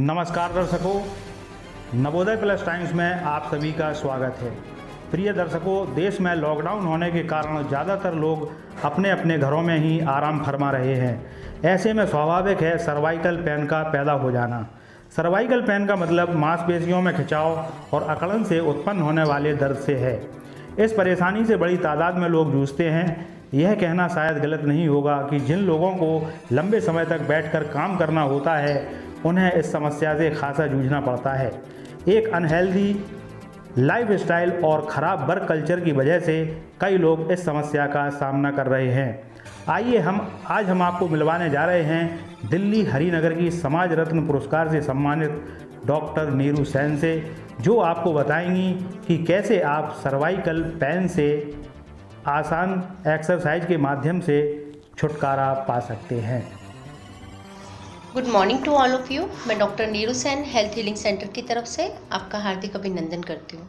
नमस्कार दर्शकों, Navodaya plus times में आप सभी का स्वागत है। प्रिय दर्शकों, देश में लॉकडाउन होने के कारण ज़्यादातर लोग अपने अपने घरों में ही आराम फरमा रहे हैं। ऐसे में स्वाभाविक है सर्वाइकल पेन का पैदा हो जाना। सर्वाइकल पेन का मतलब मांसपेशियों में खिंचाव और अकड़न से उत्पन्न होने वाले दर्द से है। इस परेशानी से बड़ी तादाद में लोग जूझते हैं। यह कहना शायद गलत नहीं होगा कि जिन लोगों को लंबे समय तक बैठकर काम करना होता है उन्हें इस समस्या से खासा जूझना पड़ता है। एक अनहेल्दी लाइफस्टाइल और ख़राब वर्क कल्चर की वजह से कई लोग इस समस्या का सामना कर रहे हैं। आइए आज हम आपको मिलवाने जा रहे हैं दिल्ली हरिनगर की समाज रत्न पुरस्कार से सम्मानित डॉक्टर नीरू सेन से, जो आपको बताएंगी कि कैसे आप सर्वाइकल पेन से आसान एक्सरसाइज के माध्यम से छुटकारा पा सकते हैं। Good morning to all of you. मैं doctor Neeru Sen health healing centre की तरफ से आपका हार्दिक अभिनंदन करती हूँ।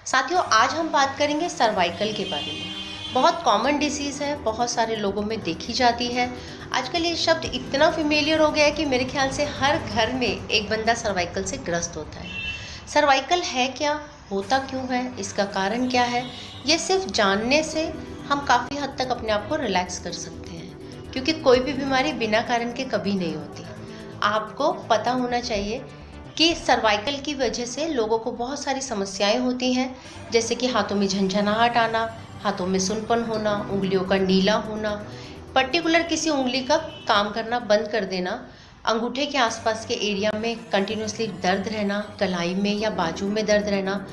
साथियों, आज हम बात करेंगे सर्वाइकल के बारे में। बहुत कॉमन डिसीज़ है, बहुत सारे लोगों में देखी जाती है। आजकल ये शब्द इतना फेमिलियर हो गया है कि मेरे ख्याल से हर घर में एक बंदा सर्वाइकल से ग्रस्त होता है। सर्वाइकल है क्या, होता क्यों है, इसका कारण क्या है, ये सिर्फ जानने से हम काफ़ी हद तक अपने आप को रिलैक्स कर सकते हैं, क्योंकि कोई भी बीमारी बिना कारण के कभी नहीं होती। आपको पता होना चाहिए कि सर्वाइकल की वजह से लोगों को बहुत सारी समस्याएं होती हैं, जैसे कि हाथों में झंझनाहट आना, हाथों में सुनपन होना, उंगलियों का नीला होना, पर्टिकुलर किसी उंगली का काम करना बंद कर देना, अंगूठे के आसपास के एरिया में कंटिन्यूसली दर्द रहना, कलाई में या बाजू में दर्द रहना,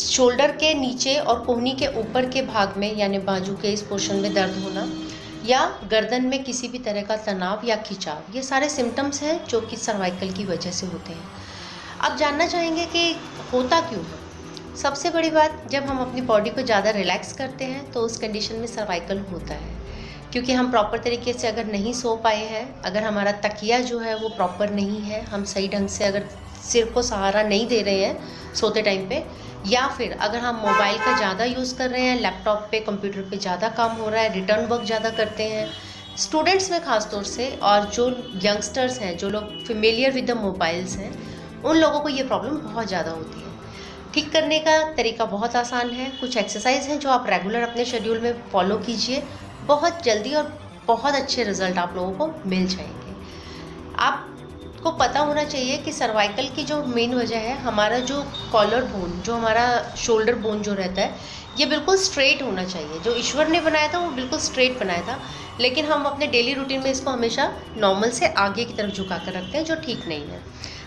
शोल्डर के नीचे और कोहनी के ऊपर के भाग में यानी बाजू के इस पोर्शन में दर्द होना, या गर्दन में किसी भी तरह का तनाव या खिंचाव, ये सारे सिम्टम्स हैं जो कि सर्वाइकल की वजह से होते हैं। अब जानना चाहेंगे कि होता क्यों है। सबसे बड़ी बात, जब हम अपनी बॉडी को ज़्यादा रिलैक्स करते हैं तो उस कंडीशन में सर्वाइकल होता है, क्योंकि हम प्रॉपर तरीके से अगर नहीं सो पाए हैं, अगर हमारा तकिया जो है वो प्रॉपर नहीं है, हम सही ढंग से अगर सिर को सहारा नहीं दे रहे हैं सोते टाइम पे, या फिर अगर हम मोबाइल का ज़्यादा यूज़ कर रहे हैं, लैपटॉप पे कंप्यूटर पे ज़्यादा काम हो रहा है, रिटर्न वर्क ज़्यादा करते हैं, स्टूडेंट्स में ख़ास तौर से, और जो यंगस्टर्स हैं, जो लोग फेमिलियर विद द मोबाइल्स हैं, उन लोगों को ये प्रॉब्लम बहुत ज़्यादा होती है। ठीक करने का तरीका बहुत आसान है। कुछ एक्सरसाइज हैं जो आप रेगुलर अपने शेड्यूल में फॉलो कीजिए, बहुत जल्दी और बहुत अच्छे रिजल्ट आप लोगों को मिल जाएंगे। आपको पता होना चाहिए कि सर्वाइकल की जो मेन वजह है, हमारा जो कॉलर बोन, जो हमारा शोल्डर बोन जो रहता है, ये बिल्कुल स्ट्रेट होना चाहिए। जो ईश्वर ने बनाया था वो बिल्कुल स्ट्रेट बनाया था, लेकिन हम अपने डेली रूटीन में इसको हमेशा नॉर्मल से आगे की तरफ झुका कर रखते हैं, जो ठीक नहीं है।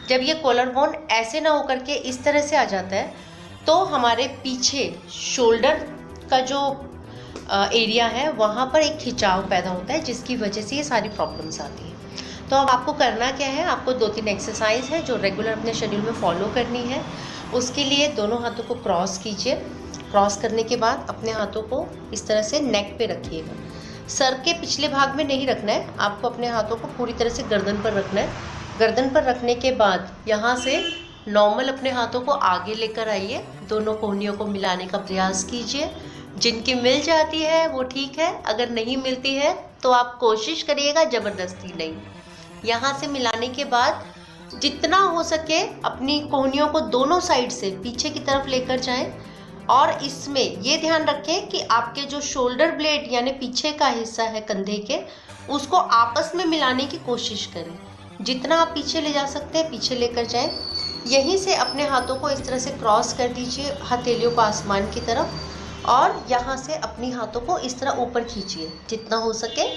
जब ये कॉलर बोन ऐसे ना होकर के इस तरह से आ जाता है तो हमारे पीछे शोल्डर का जो एरिया है वहाँ पर एक खिंचाव पैदा होता है, जिसकी वजह से ये सारी प्रॉब्लम्स आती हैं। तो अब आपको करना क्या है, आपको 2-3 एक्सरसाइज है जो रेगुलर अपने शेड्यूल में फॉलो करनी है। उसके लिए दोनों हाथों को क्रॉस कीजिए। क्रॉस करने के बाद अपने हाथों को इस तरह से नेक पे रखिएगा। सर के पिछले भाग में नहीं रखना है, आपको अपने हाथों को पूरी तरह से गर्दन पर रखना है। गर्दन पर रखने के बाद यहाँ से नॉर्मल अपने हाथों को आगे लेकर आइए, दोनों कोहनियों को मिलाने का प्रयास कीजिए। जिनकी मिल जाती है वो ठीक है, अगर नहीं मिलती है तो आप कोशिश करिएगा, ज़बरदस्ती नहीं। यहाँ से मिलाने के बाद जितना हो सके अपनी कोहनियों को दोनों साइड से पीछे की तरफ लेकर जाएं, और इसमें ये ध्यान रखें कि आपके जो शोल्डर ब्लेड यानी पीछे का हिस्सा है कंधे के, उसको आपस में मिलाने की कोशिश करें। जितना आप पीछे ले जा सकते हैं पीछे लेकर जाएं। यहीं से अपने हाथों को इस तरह से क्रॉस कर दीजिए, हथेलियों को आसमान की तरफ, और यहाँ से अपनी हाथों को इस तरह ऊपर खींचिए। जितना हो सके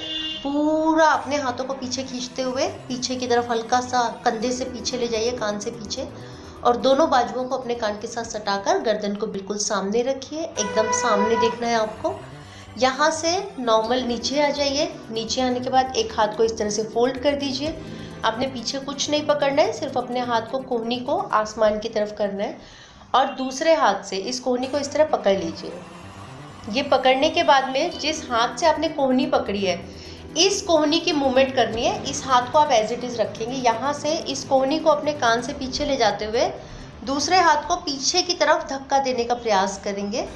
पूरा अपने हाथों को पीछे खींचते हुए पीछे की तरफ हल्का सा कंधे से पीछे ले जाइए, कान से पीछे, और दोनों बाजुओं को अपने कान के साथ सटाकर गर्दन को बिल्कुल सामने रखिए, एकदम सामने देखना है आपको। यहाँ से नॉर्मल नीचे आ जाइए। नीचे आने के बाद एक हाथ को इस तरह से फोल्ड कर दीजिए। आपने पीछे कुछ नहीं पकड़ना है, सिर्फ अपने हाथ को कोहनी को आसमान की तरफ करना है, और दूसरे हाथ से इस कोहनी को इस तरह पकड़ लीजिए। ये पकड़ने के बाद में जिस हाथ से आपने कोहनी पकड़ी है, इस कोहनी की मूवमेंट करनी है। इस हाथ को आप एज इट इज़ रखेंगे। यहाँ से इस कोहनी को अपने कान से पीछे ले जाते हुए दूसरे हाथ को पीछे की तरफ धक्का देने का प्रयास करेंगे।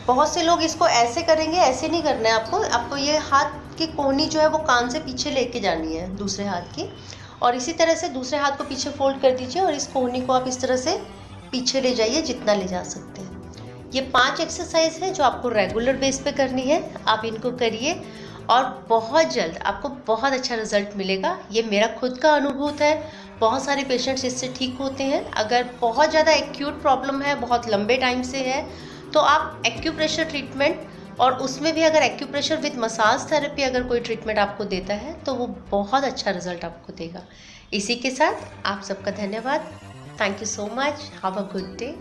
बहुत से लोग इसको ऐसे करेंगे, ऐसे नहीं करना है आपको। आपको ये हाथ की कोहनी जो है वो कान से पीछे लेके जानी है दूसरे हाथ की, और इसी तरह से दूसरे हाथ को पीछे फोल्ड कर दीजिए और इस कोहनी को आप इस तरह से पीछे ले जाइए जितना ले जा सकते हैं। ये 5 एक्सरसाइज है जो आपको रेगुलर बेस पे करनी है। आप इनको करिए और बहुत जल्द आपको बहुत अच्छा रिजल्ट मिलेगा। ये मेरा खुद का अनुभूत है, बहुत सारे पेशेंट्स इससे ठीक होते हैं। अगर बहुत ज़्यादा एक्यूट प्रॉब्लम है, बहुत लंबे टाइम से है, तो आप एक्यूप्रेशर ट्रीटमेंट, और उसमें भी अगर एक्यूप्रेशर विद मसाज थेरेपी अगर कोई ट्रीटमेंट आपको देता है तो वो बहुत अच्छा रिजल्ट आपको देगा। इसी के साथ आप सबका धन्यवाद। Thank you so much. Have a good day.